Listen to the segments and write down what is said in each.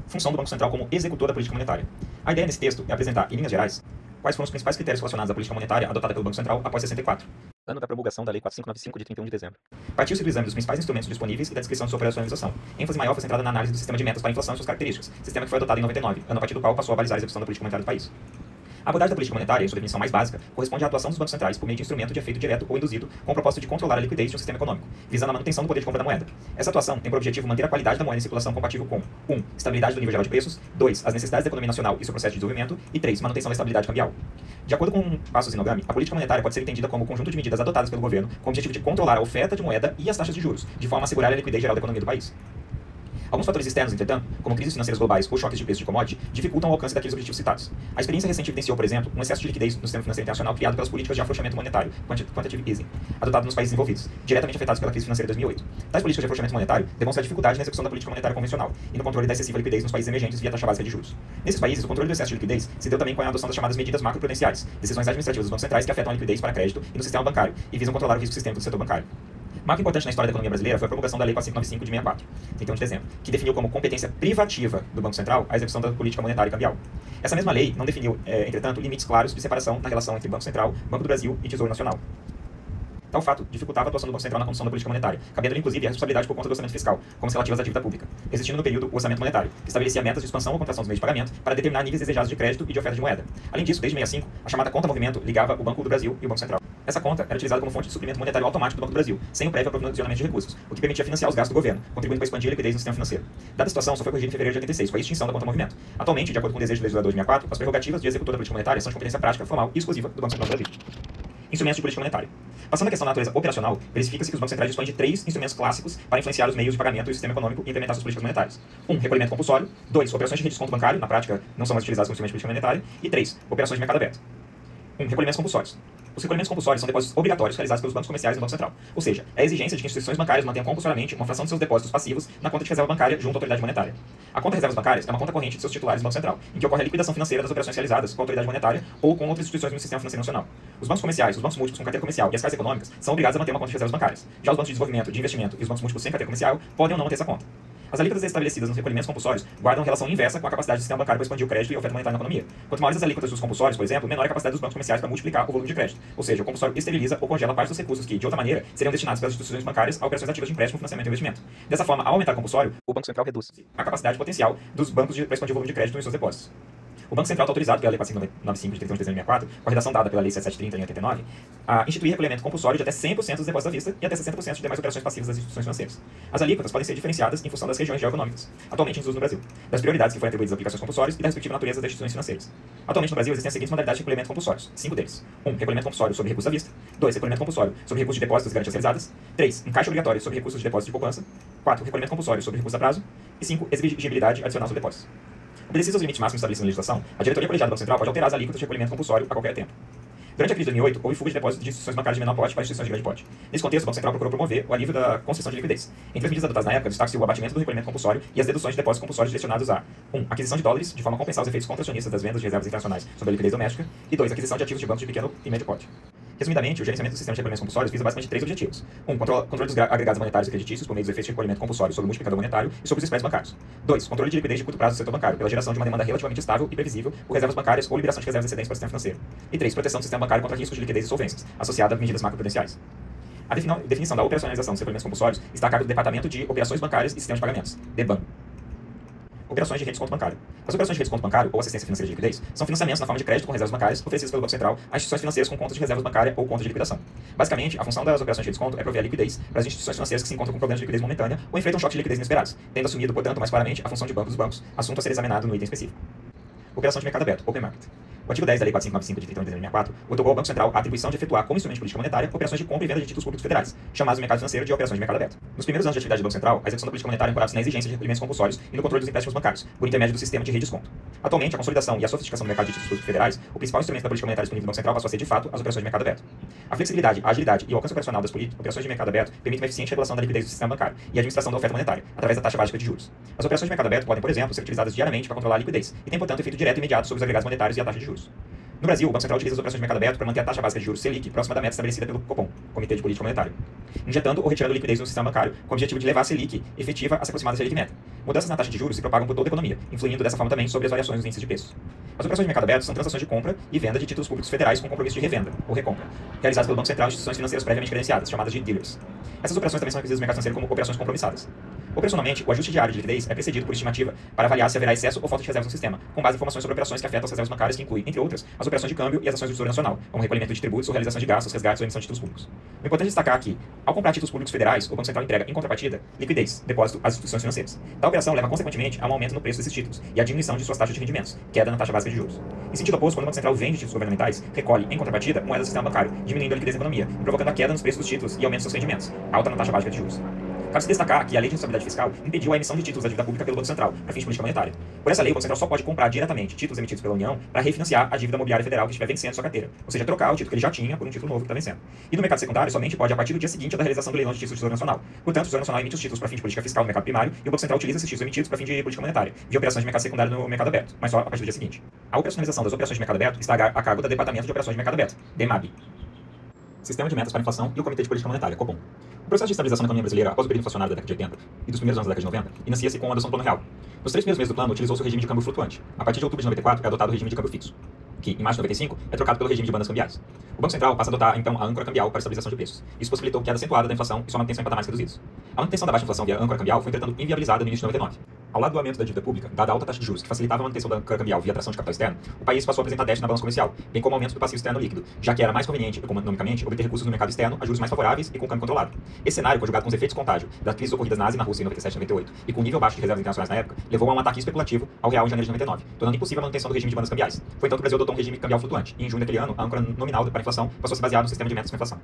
Função do Banco Central como executor da política monetária. A ideia nesse texto é apresentar, em linhas gerais, quais foram os principais critérios relacionados à política monetária adotada pelo Banco Central após 64, ano da promulgação da Lei 4595 de 31 de dezembro. Partiu-se do exame dos principais instrumentos disponíveis e da descrição de sua operacionalização. ênfase maior foi centrada na análise do sistema de metas para a inflação e suas características, sistema que foi adotado em 99, ano a partir do qual passou a balizar a execução da política monetária do país. A abordagem da política monetária, em sua definição mais básica, corresponde à atuação dos bancos centrais por meio de instrumento de efeito direto ou induzido com o propósito de controlar a liquidez de um sistema econômico, visando a manutenção do poder de compra da moeda. Essa atuação tem por objetivo manter a qualidade da moeda em circulação compatível com 1. Estabilidade do nível geral de preços, 2. As necessidades da economia nacional e seu processo de desenvolvimento, e 3. Manutenção da estabilidade cambial. De acordo com o passo Zinogami, a política monetária pode ser entendida como um conjunto de medidas adotadas pelo governo com o objetivo de controlar a oferta de moeda e as taxas de juros, de forma a assegurar a liquidez geral da economia do país. Alguns fatores externos, entretanto, como crises financeiras globais ou choques de preço de commodity, dificultam o alcance daqueles objetivos citados. A experiência recente evidenciou, por exemplo, um excesso de liquidez no sistema financeiro internacional criado pelas políticas de afrouxamento monetário, quantitative easing, adotado nos países envolvidos, diretamente afetados pela crise financeira de 2008. Tais políticas de afrouxamento monetário demonstram a dificuldade na execução da política monetária convencional e no controle da excessiva liquidez nos países emergentes via taxa básica de juros. Nesses países, o controle do excesso de liquidez se deu também com a adoção das chamadas medidas macroprudenciais, decisões administrativas dos bancos centrais que afetam a liquidez para crédito e no sistema bancário e visam controlar o risco sistêmico do setor bancário. Marco importante na história da economia brasileira foi a promulgação da Lei 4595 de 64, 31 de dezembro, que definiu como competência privativa do Banco Central a execução da política monetária e cambial. Essa mesma lei não definiu, entretanto, limites claros de separação na relação entre Banco Central, Banco do Brasil e Tesouro Nacional. Tal fato dificultava a atuação do Banco Central na condução da política monetária, cabendo-lhe inclusive a responsabilidade por conta do orçamento fiscal, como as relativas à dívida pública, existindo no período o orçamento monetário, que estabelecia metas de expansão ou contração dos meios de pagamento para determinar níveis desejados de crédito e de oferta de moeda. Além disso, desde 65, a chamada conta movimento ligava o Banco do Brasil e o Banco Central. Essa conta era utilizada como fonte de suprimento monetário automático do Banco do Brasil, sem o prévio aprovisionamento de recursos, o que permitia financiar os gastos do governo, contribuindo para expandir a liquidez no sistema financeiro. Dada a situação, só foi corrigida em fevereiro de 86, com a extinção da conta movimento. Atualmente, de acordo com o desejo do legislador de 64, as prerrogativas de executor da política monetária são de competência prática, formal e exclusiva do Banco Central do Brasil. Instrumentos de política monetária. Passando à questão da natureza operacional, verifica-se que os bancos centrais dispõem de 3 instrumentos clássicos para influenciar os meios de pagamento e o sistema econômico e implementar suas políticas monetárias. 1. Recolhimento compulsório. 2. Operações de redesconto bancário, na prática não são mais utilizadas como instrumento de política monetária. E 3. Operações de mercado aberto. 1. Recolhimentos compulsórios. Os recolhimentos compulsórios são depósitos obrigatórios realizados pelos bancos comerciais no Banco Central. Ou seja, é a exigência de que instituições bancárias mantenham compulsoriamente uma fração de seus depósitos passivos na conta de reserva bancária junto à autoridade monetária. A conta de reservas bancárias é uma conta corrente de seus titulares no Banco Central, em que ocorre a liquidação financeira das operações realizadas com a autoridade monetária ou com outras instituições no sistema financeiro nacional. Os bancos comerciais, os bancos múltiplos com carteira comercial e as caixas econômicas são obrigados a manter uma conta de reservas bancárias. Já os bancos de desenvolvimento, de investimento e os bancos múltiplos sem carteira comercial podem ou não manter essa conta. As alíquotas estabelecidas nos recolhimentos compulsórios guardam relação inversa com a capacidade do sistema bancário para expandir o crédito e a oferta monetária na economia. Quanto maiores as alíquotas dos compulsórios, por exemplo, menor é a capacidade dos bancos comerciais para multiplicar o volume de crédito. Ou seja, o compulsório esteriliza ou congela parte dos recursos que, de outra maneira, seriam destinados pelas instituições bancárias a operações ativas de empréstimo, financiamento e investimento. Dessa forma, ao aumentar o compulsório, o Banco Central reduz a capacidade potencial dos bancos para expandir o volume de crédito em seus depósitos. O Banco Central está autorizado pela Lei 4595 de 31 de dezembro de 64, com a redação dada pela Lei 7730 em 89, a instituir recolhimento compulsório de até 100% dos depósitos à vista e até 60% de demais operações passivas das instituições financeiras. As alíquotas podem ser diferenciadas em função das regiões geoeconômicas, atualmente em desuso no Brasil, das prioridades que foram atribuídas às aplicações compulsórias e da respectiva natureza das instituições financeiras. Atualmente no Brasil existem as seguintes modalidades de recolhimento compulsórios, 5 deles. 1. Recolhimento compulsório sobre recursos à vista. 2. Recolhimento compulsório sobre recursos de depósitos e garantias realizadas. 3. Encaixe obrigatório sobre recursos de depósito de poupança. 4. Recolhimento compulsório sobre recursos a prazo. E 5. Exigibilidade adicional sobre depósitos. Obedecidos aos limites máximos estabelecidos na legislação, a diretoria colegiada do Banco Central pode alterar as alíquotas de recolhimento compulsório a qualquer tempo. Durante a crise de 2008, houve fuga de depósitos de instituições bancárias de menor porte para instituições de grande porte. Nesse contexto, o Banco Central procurou promover o alívio da concessão de liquidez. Entre as medidas adotadas na época, destaca-se o abatimento do recolhimento compulsório e as deduções de depósitos compulsórios direcionados a 1. Aquisição de dólares, de forma a compensar os efeitos contracionistas das vendas de reservas internacionais sobre a liquidez doméstica, e 2. Aquisição de ativos de bancos de pequeno e médio porte. Resumidamente, o gerenciamento do sistema de recolhimentos compulsórios visa basicamente 3 objetivos. 1. Controle dos agregados monetários e creditícios por meio dos efeitos de recolhimento compulsório sobre o multiplicador monetário e sobre os spreads bancários. 2. Controle de liquidez de curto prazo do setor bancário, pela geração de uma demanda relativamente estável e previsível por reservas bancárias ou liberação de reservas excedentes para o sistema financeiro. E 3. Proteção do sistema bancário contra riscos de liquidez e solvências, associada a medidas macroprudenciais. A definição da operacionalização dos recolhimentos compulsórios está a cargo do Departamento de Operações Bancárias e Sistemas de Pagamentos, DEBAN. Operações de redesconto bancário. As operações de redesconto bancário ou assistência financeira de liquidez são financiamentos na forma de crédito com reservas bancárias oferecidos pelo Banco Central a instituições financeiras com contas de reservas bancárias ou contas de liquidação. Basicamente, a função das operações de redesconto é prover a liquidez para as instituições financeiras que se encontram com problemas de liquidez momentânea ou enfrentam choques de liquidez inesperados, tendo assumido, portanto, mais claramente a função de banco dos bancos, assunto a ser examinado no item específico. Operação de mercado aberto, Open Market. O artigo 10 da Lei 4595 de 31 de dezembro de 64 otorgou ao Banco Central a atribuição de efetuar como instrumento de política monetária operações de compra e venda de títulos públicos federais, chamados no mercado financeiro de operações de mercado aberto. Nos primeiros anos de atividade do Banco Central, a execução da política monetária ancorava-se na exigência de recolhimentos compulsórios e no controle dos empréstimos bancários, por intermédio do sistema de redesconto. Atualmente, a consolidação e a sofisticação do mercado de títulos públicos federais, o principal instrumento da política monetária disponível do Banco Central passou a ser, de fato, as operações de mercado aberto. A flexibilidade, a agilidade e o alcance operacional das operações de mercado aberto permitem uma eficiente regulação da liquidez do sistema bancário e a administração da oferta monetária, através da taxa básica de juros. As operações de mercado aberto podem, por exemplo, ser utilizadas diariamente para controlar a liquidez e têm, portanto, efeito direto e imediato sobre os agregados monetários e a taxa de juros. No Brasil, o Banco Central utiliza as operações de mercado aberto para manter a taxa básica de juros Selic próxima da meta estabelecida pelo Copom, Comitê de Política Monetária, injetando ou retirando liquidez no sistema bancário com o objetivo de levar a Selic efetiva a se aproximar da Selic meta. Mudanças na taxa de juros se propagam por toda a economia, influindo dessa forma também sobre as variações dos índices de preços. As operações de mercado aberto são transações de compra e venda de títulos públicos federais com compromisso de revenda, ou recompra, realizadas pelo Banco Central em instituições financeiras previamente credenciadas, chamadas de dealers. Essas operações também são requisitas do mercado financeiro como operações compromissadas. Operacionalmente, o ajuste diário de liquidez é precedido por estimativa para avaliar se haverá excesso ou falta de reservas no sistema, com base em informações sobre operações que afetam as reservas bancárias, que incluem, entre outras, as operações de câmbio e as ações do Tesouro Nacional, como recolhimento de tributos ou realização de gastos, resgates ou emissão de títulos públicos. O importante é destacar que, ao comprar títulos públicos federais, o Banco Central entrega, em contrapartida, liquidez, depósito às instituições financeiras. Tal operação leva, consequentemente, a um aumento no preço desses títulos e à diminuição de suas taxas de rendimentos, queda na taxa básica de juros. Em sentido oposto, quando o Banco Central vende títulos governamentais, recolhe, em contrapartida, moedas do sistema bancário, diminuindo a liquidez da economia, e provocando a queda nos preços dos títulos e aumento dos seus rendimentos, alta na taxa básica de juros. Cabe se destacar que a Lei de Responsabilidade Fiscal impediu a emissão de títulos da dívida pública pelo Banco Central, para fins de política monetária. Por essa lei, o Banco Central só pode comprar diretamente títulos emitidos pela União para refinanciar a dívida mobiliária federal que estiver vencendo sua carteira, ou seja, trocar o título que ele já tinha por um título novo que está vencendo. E no mercado secundário, somente pode a partir do dia seguinte da realização do leilão de títulos do Tesouro Nacional. Portanto, o Tesouro Nacional emite os títulos para fim de política fiscal no mercado primário e o Banco Central utiliza esses títulos emitidos para fim de política monetária, via operações de mercado secundário no mercado aberto, mas só a partir do dia seguinte. A operacionalização das operações de mercado aberto está a cargo do Departamento de Operações de Mercado Aberto, DEMAB. Sistema de Metas para a Inflação e o Comitê de Política Monetária, Copom. O processo de estabilização da economia brasileira após o período inflacionário da década de 80 e dos primeiros anos da década de 90 inicia-se com a adoção do Plano Real. Nos 3 primeiros meses do plano, utilizou-se o regime de câmbio flutuante. A partir de outubro de 94, é adotado o regime de câmbio fixo, que, em março de 95, é trocado pelo regime de bandas cambiais. O Banco Central passa a adotar, então, a âncora cambial para a estabilização de preços. Isso possibilitou queda acentuada da inflação e sua manutenção em patamares reduzidos. A manutenção da baixa inflação via âncora cambial foi, entretanto, inviabilizada no início de 99. Ao lado do aumento da dívida pública, dada a alta taxa de juros que facilitava a manutenção da âncora cambial via atração de capital externo, o país passou a apresentar déficit na balança comercial, bem como aumento do passivo externo líquido, já que era mais conveniente, economicamente, obter recursos no mercado externo a juros mais favoráveis e com câmbio controlado. Esse cenário, conjugado com os efeitos contágio das crises ocorridas na Ásia e na Rússia em 97 e 98, e com um nível baixo de reservas internacionais na época, levou a um ataque especulativo ao real em janeiro de 99, tornando impossível a manutenção do regime de bandas cambiais. Foi então que o Brasil adotou um regime cambial flutuante, e em junho daquele ano, a âncora nominal para a inflação passou a se basear no sistema de metas para a inflação.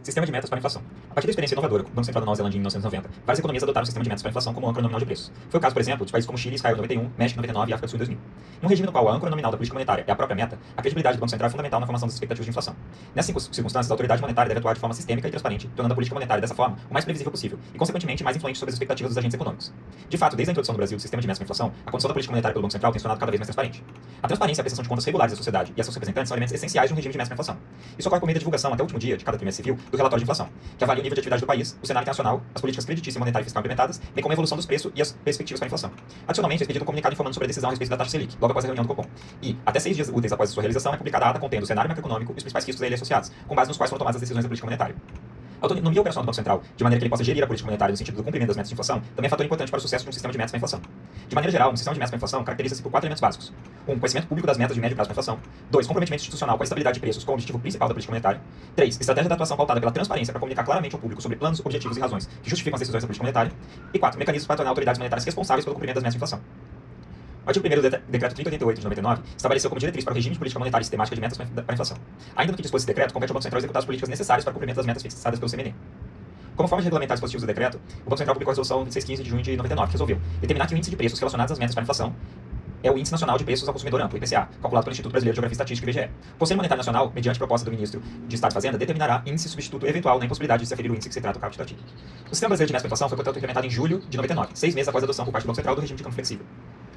Sistema de metas para a inflação. A partir da experiência inovadora com o Banco Central da Nova Zelândia em 1990, várias economias adotaram o sistema de metas para a inflação como âncora nominal de preços. Foi o caso, por exemplo, de países como Chile, Israel em 91, México em 99 e África do Sul em 2000. Num regime no qual a âncora nominal da política monetária é a própria meta, a credibilidade do Banco Central é fundamental na formação das expectativas de inflação. Nessas circunstâncias, a autoridade monetária deve atuar de forma sistêmica e transparente, tornando a política monetária dessa forma o mais previsível possível e, consequentemente, mais influente sobre as expectativas dos agentes econômicos. De fato, desde a introdução no Brasil do sistema de metas para a inflação, a condição da política monetária pelo Banco Central tem se tornado cada vez mais transparente. A transparência e a prestação de contas regulares da sociedade e a seus representantes são elementos essenciais de um regime de metas para a inflação. Isso ocorre por meio da divulgação até o último dia de cada trimestre civil do relatório de inflação, que avalia o nível de atividade do país, o cenário internacional, as políticas creditícia, monetária e fiscal implementadas, bem como a evolução dos preços e as perspectivas para a inflação. Adicionalmente, é expedido um comunicado informando sobre a decisão a respeito da taxa Selic, logo após a reunião do Copom. E, até 6 dias úteis após a sua realização, é publicada a ata contendo o cenário macroeconômico e os principais riscos a ele associados, com base nos quais foram tomadas as decisões da política monetária. A autonomia operacional do Banco Central, de maneira que ele possa gerir a política monetária no sentido do cumprimento das metas de inflação, também é fator importante para o sucesso de um sistema de metas para a inflação. De maneira geral, um sistema de metas para a inflação caracteriza-se por 4 elementos básicos. 1. Conhecimento público das metas de médio prazo para a inflação. 2. Comprometimento institucional com a estabilidade de preços como objetivo principal da política monetária. 3. Estratégia de atuação pautada pela transparência para comunicar claramente ao público sobre planos, objetivos e razões que justificam as decisões da política monetária. E 4. Mecanismos para tornar autoridades monetárias responsáveis pelo cumprimento das metas de inflação. O artigo 1º do Decreto 3088 de 99 estabeleceu como diretriz para o regime de política monetária e sistemática de metas para a inflação. Ainda no que dispôs esse decreto, compete ao Banco Central executar as políticas necessárias para o cumprimento das metas fixadas pelo CMN. Como forma de regulamentar os dispositivos do decreto, o Banco Central publicou a resolução 2615 de junho de 99, que resolveu determinar que o índice de preços relacionados às metas para a inflação é o Índice Nacional de Preços ao Consumidor Amplo, IPCA, calculado pelo Instituto Brasileiro de Geografia e Estatística, IBGE. O Conselho Monetário Nacional, mediante proposta do Ministro de Estado e Fazenda, determinará índice substituto eventual na impossibilidade de se aferir o índice que se trata do cálculo estativo. O Sistema Brasileiro de Metas para a Inflação foi, portanto, implementado em julho de 99, 6 meses após a adoção por parte do Banco Central do regime de câmbio flexível,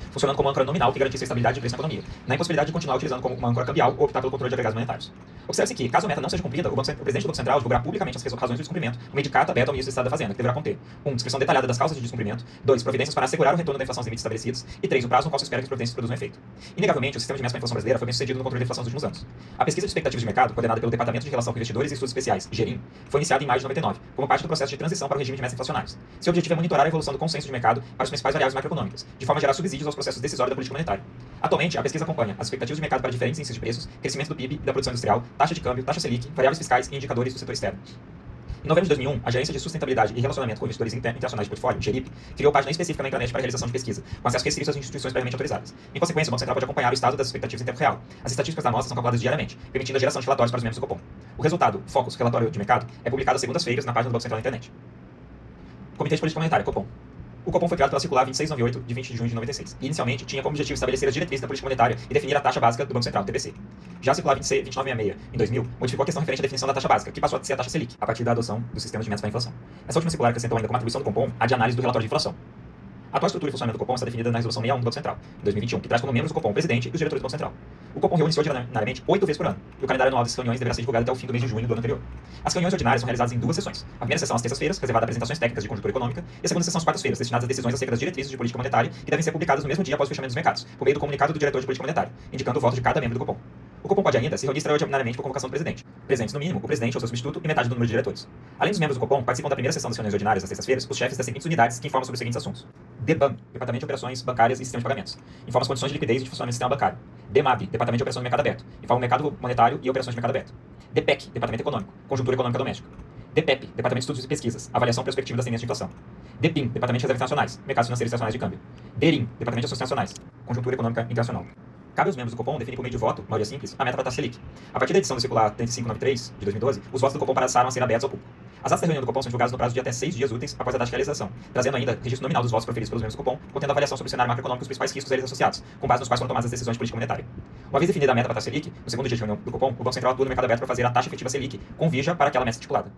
funcionando como âncora nominal que garantisse a estabilidade de preço na economia, na impossibilidade de continuar utilizando como uma âncora cambial ou optar pelo controle de agregados monetários. Observe-se que, caso a meta não seja cumprida, o presidente do Banco Central divulgará publicamente as razões do descumprimento, por meio de carta aberta ao Ministro do Estado da Fazenda, que deverá conter 1. Descrição detalhada das causas de descumprimento, 2. Providências para assegurar o retorno da inflação aos limites estabelecidos, e 3. O prazo no qual se espera que as providências produzam efeito. Inegavelmente, o sistema de metas para a inflação brasileira foi bem sucedido no controle da inflação nos últimos anos. A pesquisa de expectativas de mercado, coordenada pelo Departamento de Relação com Investidores e Estudos Especiais, GERIM, foi iniciada em maio de 99, como parte do processo de transição para o regime de metas inflacionários. Seu objetivo é monitorar a evolução do consenso de mercado para as principais variáveis macroeconômicas, de forma a gerar subsídios aos processos decisórios da política monetária. Atualmente, a pesquisa acompanha as expectativas de mercado para diferentes índices de preços, crescimento do PIB e da produção industrial, taxa de câmbio, taxa Selic, variáveis fiscais e indicadores do setor externo. Em novembro de 2001, a Gerência de Sustentabilidade e Relacionamento com Investidores Internacionais de Portfólio, GERIP, criou página específica na internet para a realização de pesquisa, com acesso restrito às instituições previamente autorizadas. Em consequência, o Banco Central pode acompanhar o estado das expectativas em tempo real. As estatísticas da amostra são calculadas diariamente, permitindo a geração de relatórios para os membros do Copom. O resultado, Focus, relatório de mercado, é publicado às segundas-feiras na página do Banco Central na internet. Comitê de Política Monetária, Copom. O Copom foi criado pela Circular 2698, de 20 de junho de 96, e inicialmente tinha como objetivo estabelecer as diretrizes da política monetária e definir a taxa básica do Banco Central, TBC. Já a Circular 2966, em 2000, modificou a questão referente à definição da taxa básica, que passou a ser a taxa Selic, a partir da adoção do sistema de metas para a inflação. Essa última circular acrescentou ainda como atribuição do Copom a de análise do relatório de inflação. A atual estrutura e funcionamento do Copom está definida na Resolução 61 do Banco Central, de 2021, que traz como membros do Copom o presidente e os diretores do Banco Central. O Copom reúne-se ordinariamente 8 vezes por ano, e o calendário anual dessas reuniões deverá ser divulgado até o fim do mês de junho do ano anterior. As reuniões ordinárias são realizadas em 2 sessões. A primeira sessão às terças-feiras, reservada a apresentações técnicas de conjuntura econômica, e a segunda sessão às quartas-feiras, destinadas a decisões acerca das diretrizes de política monetária, que devem ser publicadas no mesmo dia após o fechamento dos mercados, por meio do comunicado do diretor de política monetária, indicando o voto de cada membro do Copom. O Copom pode ainda se reunir extraordinariamente por convocação do presidente, presentes no mínimo o presidente ou seu substituto e metade do número de diretores. Além dos membros do Copom, participam da primeira sessão das reuniões ordinárias às terças-feiras os chefes das seguintes unidades que informam sobre os seguintes assuntos: DBAN, Departamento de Operações Bancárias e Sistema de Pagamentos, informa as condições de liquidez e de funcionamento do sistema bancário. DMAB, Departamento de Operações do Mercado Aberto, informa o mercado monetário e operações de mercado aberto. DPEC, Departamento Econômico, Conjuntura Econômica Doméstica. DPEP, Departamento de Estudos e Pesquisas, Avaliação Perspectiva das Tendências de Inflação. DPIM, Departamento de Reservas Internacionais, Mercados Financeiros Internacionais de Câmbio. DERIM, Departamento de Ações Internacionais, Conjuntura Econômica Internacional. Cabe aos membros do Copom definir por meio de voto, maioria simples, a meta para a taxa Selic. A partir da edição do circular 3593, de 2012, os votos do Copom passaram a ser abertos ao público. As atas da reunião do Copom são divulgadas no prazo de até 6 dias úteis após a data de realização, trazendo ainda registro nominal dos votos proferidos pelos membros do Copom, contendo avaliação sobre o cenário macroeconômico e os principais riscos a eles associados, com base nos quais foram tomadas as decisões de política monetária. Uma vez definida a meta para a taxa Selic, no segundo dia de reunião do Copom, o Banco Central atua no mercado aberto para fazer a taxa efetiva Selic com vija para aquela meta estipulada.